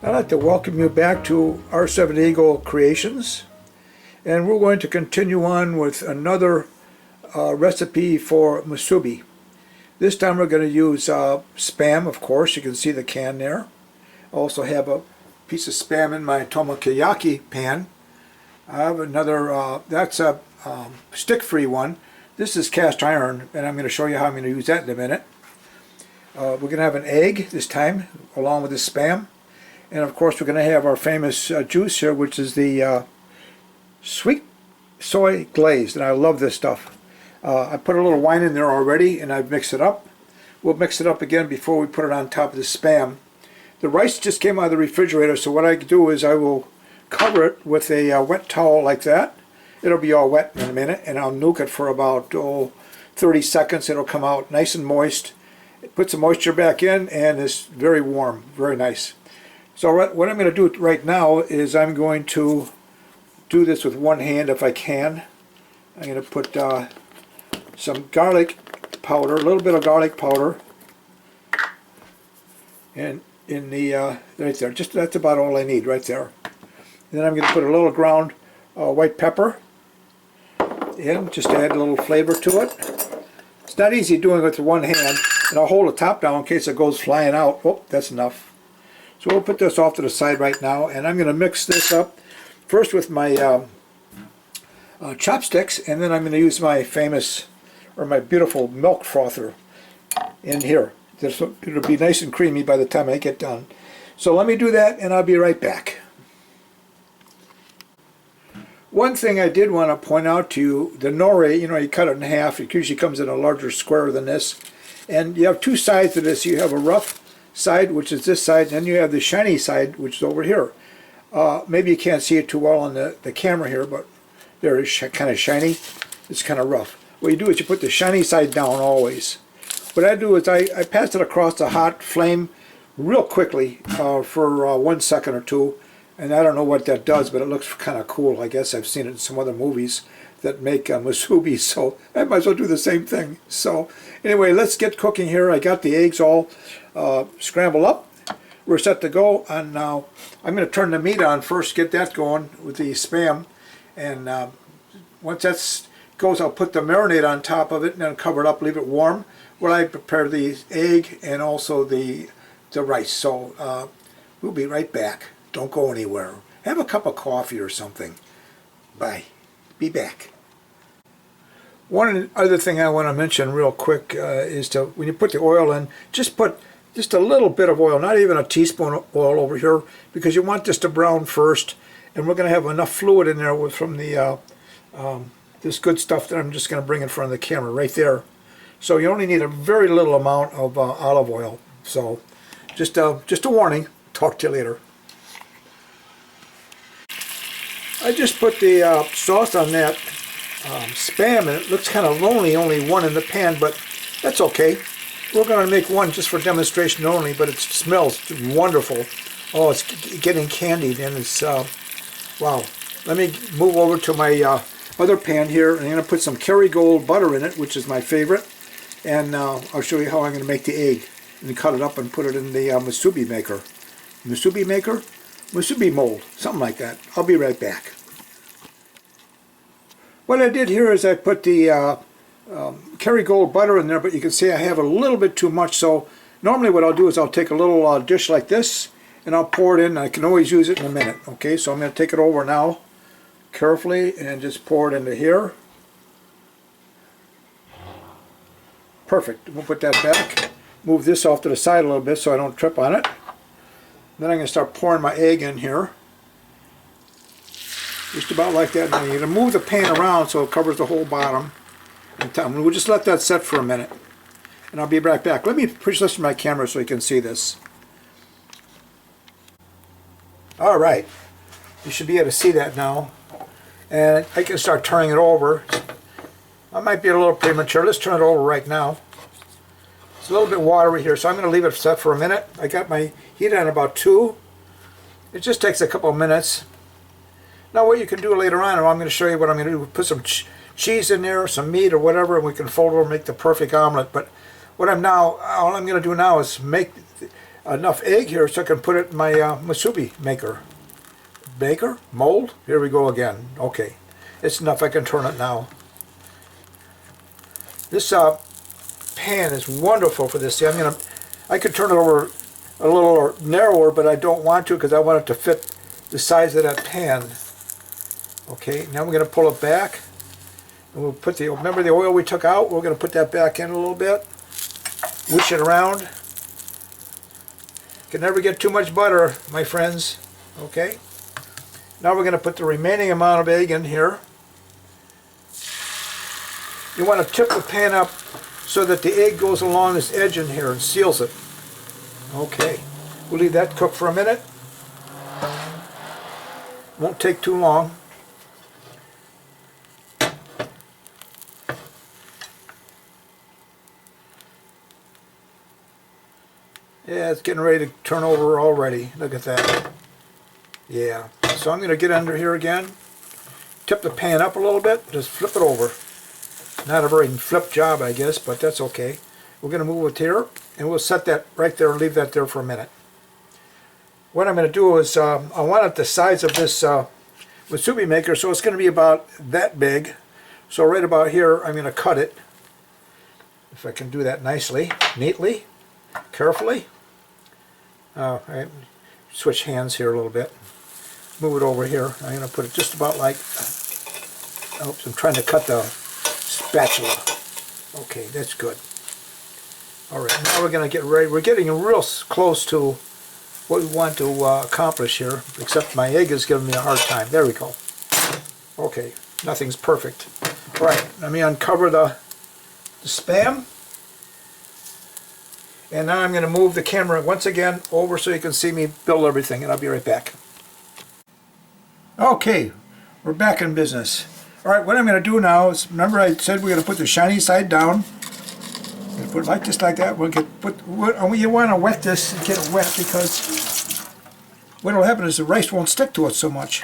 I'd like to welcome you back to R7 Eagle Creations, and we're going to continue on with another recipe for musubi. This time we're going to use SPAM, of course. You can see the can there. I also have a piece of SPAM in my tomoyaki pan. I have another, that's a stick-free one. This is cast iron, and I'm going to show you how I'm going to use that in a minute. We're going to have an egg this time, along with the SPAM. And of course we're going to have our famous juice here, which is the sweet soy glazed, and I love this stuff. I put a little wine in there already, and I've mixed it up. We'll mix it up again before we put it on top of the SPAM. The rice just came out of the refrigerator, so what I do is I will cover it with a wet towel like that. It'll be all wet in a minute, and I'll nuke it for about 30 seconds. It'll come out nice and moist. It puts the moisture back in, and it's very warm, very nice. So what I'm going to do right now is I'm going to do this with one hand if I can. I'm going to put some garlic powder, a little bit of garlic powder, and in the right there. Just that's about all I need right there. And then I'm going to put a little ground white pepper in, just to add a little flavor to it. It's not easy doing it with one hand, and I'll hold the top down in case it goes flying out. Oh, that's enough. So we'll put this off to the side right now, and I'm going to mix this up first with my chopsticks, and then I'm going to use my famous, or my beautiful milk frother in here. It'll be nice and creamy by the time I get done. So let me do that, and I'll be right back. One thing I did want to point out to you, the nori, you cut it in half. It usually comes in a larger square than this. And you have two sides to this. You have a rough side, which is this side, and then you have the shiny side, which is over here. Maybe you can't see it too well on the camera here, but there it's kind of shiny. It's kind of rough. What you do is you put the shiny side down always. What I do is I pass it across the hot flame real quickly for 1 second or two, and I don't know what that does, but it looks kind of cool. I guess I've seen it in some other movies that make musubi, so I might as well do the same thing. So anyway, let's get cooking here. I got the eggs all scrambled up. We're set to go, and now I'm going to turn the meat on first, get that going with the SPAM, and once that goes, I'll put the marinade on top of it and then cover it up, leave it warm while I prepare the egg and also the rice. So we'll be right back. Don't go anywhere. Have a cup of coffee or something. Bye. Be back. One other thing I want to mention real quick is to, when you put the oil in, just put just a little bit of oil, not even a teaspoon of oil over here, because you want this to brown first, and we're going to have enough fluid in there from the this good stuff that I'm just going to bring in front of the camera right there. So you only need a very little amount of olive oil. So just a warning. Talk to you later. I just put the sauce on that SPAM, and it looks kind of lonely, only one in the pan, but that's okay. We're going to make one just for demonstration only, but it smells wonderful. Oh, it's getting candied, and it's, wow. Let me move over to my other pan here, and I'm going to put some Kerrygold butter in it, which is my favorite, and I'll show you how I'm going to make the egg, and cut it up and put it in the musubi maker. Musubi maker? Musubi mold, something like that. I'll be right back. What I did here is I put the Kerrygold butter in there, but you can see I have a little bit too much, so normally what I'll do is I'll take a little dish like this, and I'll pour it in. I can always use it in a minute. Okay, so I'm going to take it over now carefully and just pour it into here. Perfect. We'll put that back. Move this off to the side a little bit so I don't trip on it. Then I'm going to start pouring my egg in here. Just about like that. Now you're going to move the pan around so it covers the whole bottom. And we'll just let that set for a minute. And I'll be right back. Let me push this to my camera so you can see this. Alright. You should be able to see that now. And I can start turning it over. I might be a little premature. Let's turn it over right now. It's a little bit watery here, so I'm going to leave it set for a minute. I got my heat on about 2. It just takes a couple of minutes. Now what you can do later on, I'm going to show you what I'm going to do. Put some cheese in there, some meat or whatever, and we can fold over and make the perfect omelet. But what all I'm going to do now is make enough egg here so I can put it in my musubi maker. Mold? Here we go again. Okay, it's enough. I can turn it now. This pan is wonderful for this. See, I could turn it over a little narrower, but I don't want to because I want it to fit the size of that pan. Okay, now we're going to pull it back. And we'll put the, remember the oil we took out? We're going to put that back in a little bit. Wish it around. Can never get too much butter, my friends. Okay. Now we're going to put the remaining amount of egg in here. You want to tip the pan up so that the egg goes along this edge in here and seals it. Okay. We'll leave that cook for a minute. Won't take too long. Yeah, it's getting ready to turn over already. Look at that. Yeah. So I'm going to get under here again. Tip the pan up a little bit. Just flip it over. Not a very flip job, I guess, but that's okay. We're going to move it here, and we'll set that right there and leave that there for a minute. What I'm going to do is, I want it the size of this musubi maker, so it's going to be about that big. So right about here, I'm going to cut it. If I can do that nicely, neatly, carefully. I switch hands here a little bit. Move it over here. I'm going to put it just about like, oops, I'm trying to cut the spatula. Okay, that's good. Alright, now we're going to get ready. We're getting real close to what we want to accomplish here, except my egg is giving me a hard time. There we go. Okay, nothing's perfect. Alright, let me uncover the SPAM. And now I'm going to move the camera once again over so you can see me build everything, and I'll be right back. Okay, we're back in business. Alright, what I'm going to do now is, remember I said we're going to put the shiny side down. We're going to put it like just like that. You want to wet this and get it wet, because what will happen is the rice won't stick to it so much.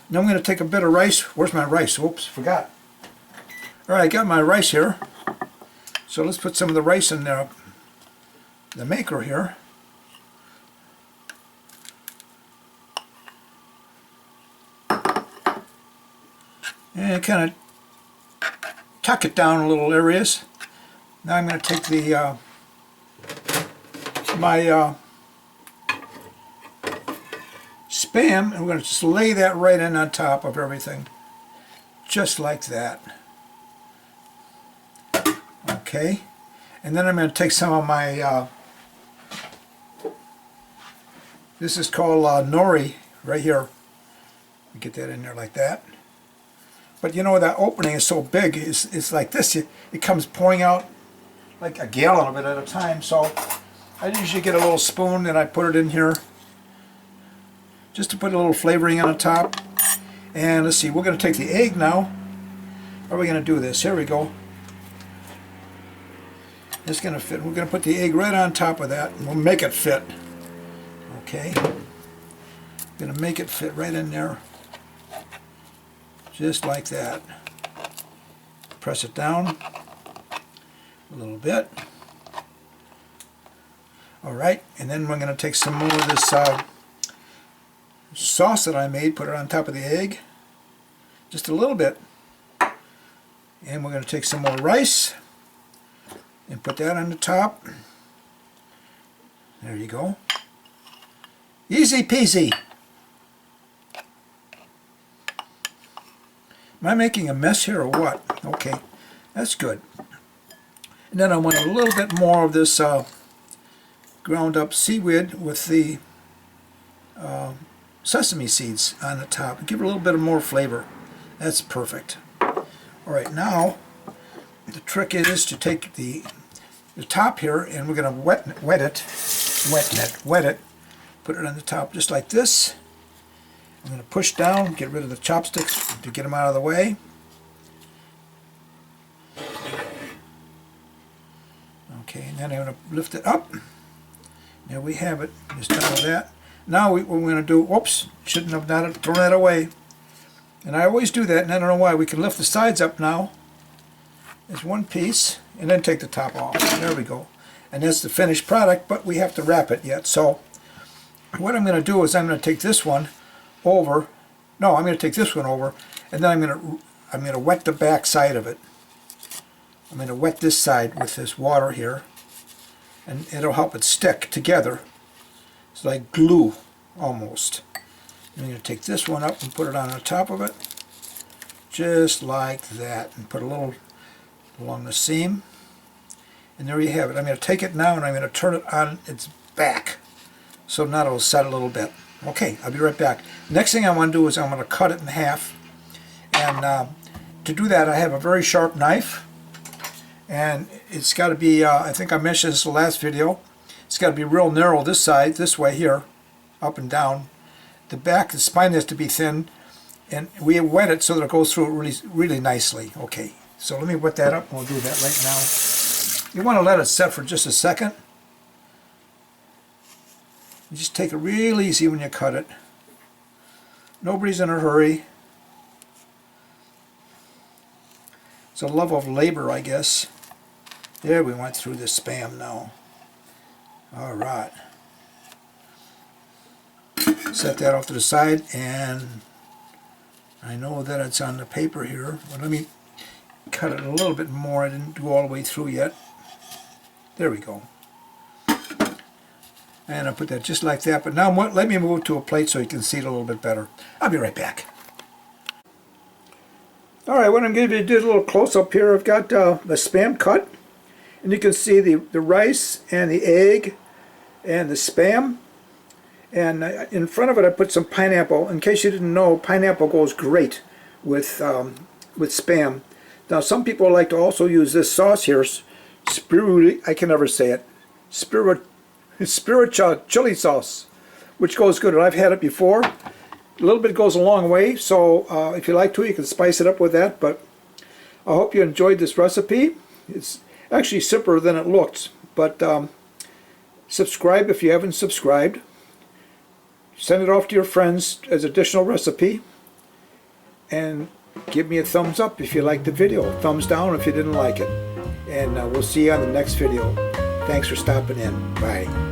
Now I'm going to take a bit of rice. Where's my rice? Oops, forgot. Alright, I got my rice here. So let's put some of the rice in there. The maker here. And kind of tuck it down a little areas. Now I'm going to take the my SPAM, and we're going to just lay that right in on top of everything, just like that. Okay, and then I'm going to take some of my this is called nori right here. Get that in there like that. But you know, that opening is so big, it's like this. It comes pouring out like a gallon of it at a time. So I usually get a little spoon and I put it in here just to put a little flavoring on the top. And let's see, we're going to take the egg now. How are we going to do this? Here we go. It's going to fit. We're going to put the egg right on top of that, and we'll make it fit. Okay. Going to make it fit right in there. Just like that. Press it down a little bit. Alright, and then we're going to take some more of this sauce that I made, put it on top of the egg. Just a little bit. And we're going to take some more rice and put that on the top. There you go. Easy peasy. Am I making a mess here or what? Okay, that's good. And then I want a little bit more of this ground up seaweed with the sesame seeds on the top. Give it a little bit of more flavor. That's perfect. Alright, now the trick is to take the top here, and we're going to wet it, put it on the top just like this. I'm going to push down, get rid of the chopsticks to get them out of the way. Okay, and then I'm going to lift it up. There we have it, just done with that. Now what we're going to do, whoops, shouldn't have done it, thrown that away. And I always do that, and I don't know why. We can lift the sides up now. There's one piece, and then take the top off. There we go. and that's the finished product, but we have to wrap it yet. So what I'm going to do is I'm going to take this one over. No, I'm going to take this one over, and then I'm going to wet the back side of it. I'm going to wet this side with this water here, and it'll help it stick together. It's like glue almost. I'm going to take this one up and put it on the top of it, just like that, and put a little along the seam. And there you have it. I'm going to take it now and I'm going to turn it on its back. So now it'll set a little bit. Okay, I'll be right back. Next thing I want to do is I'm going to cut it in half. And to do that I have a very sharp knife. And it's got to be, I think I mentioned this in the last video, it's got to be real narrow this side, this way here, up and down. The back, the spine has to be thin. And we wet it so that it goes through really, really nicely. Okay, so let me wet that up and we'll do that right now. You want to let it set for just a second. You just take it real easy when you cut it. Nobody's in a hurry. It's a love of labor, I guess. There, we went through the Spam now. All right. Set that off to the side, and I know that it's on the paper here, but let me cut it a little bit more. I didn't do all the way through yet. There we go. And I'll put that just like that. But now let me move it to a plate so you can see it a little bit better. I'll be right back. Alright, what I'm going to do is a little close-up here. I've got the Spam cut. And you can see the rice and the egg and the Spam. And in front of it I put some pineapple. In case you didn't know, pineapple goes great with Spam. Now some people like to also use this sauce here, I can never say it, spiritual chili sauce, which goes good. And I've had it before. A little bit goes a long way, so if you like to, you can spice it up with that. But I hope you enjoyed this recipe. It's actually simpler than it looks, but subscribe if you haven't subscribed. Send it off to your friends as additional recipe, and give me a thumbs up if you liked the video, thumbs down if you didn't like it, and we'll see you on the next video. Thanks for stopping in. Bye.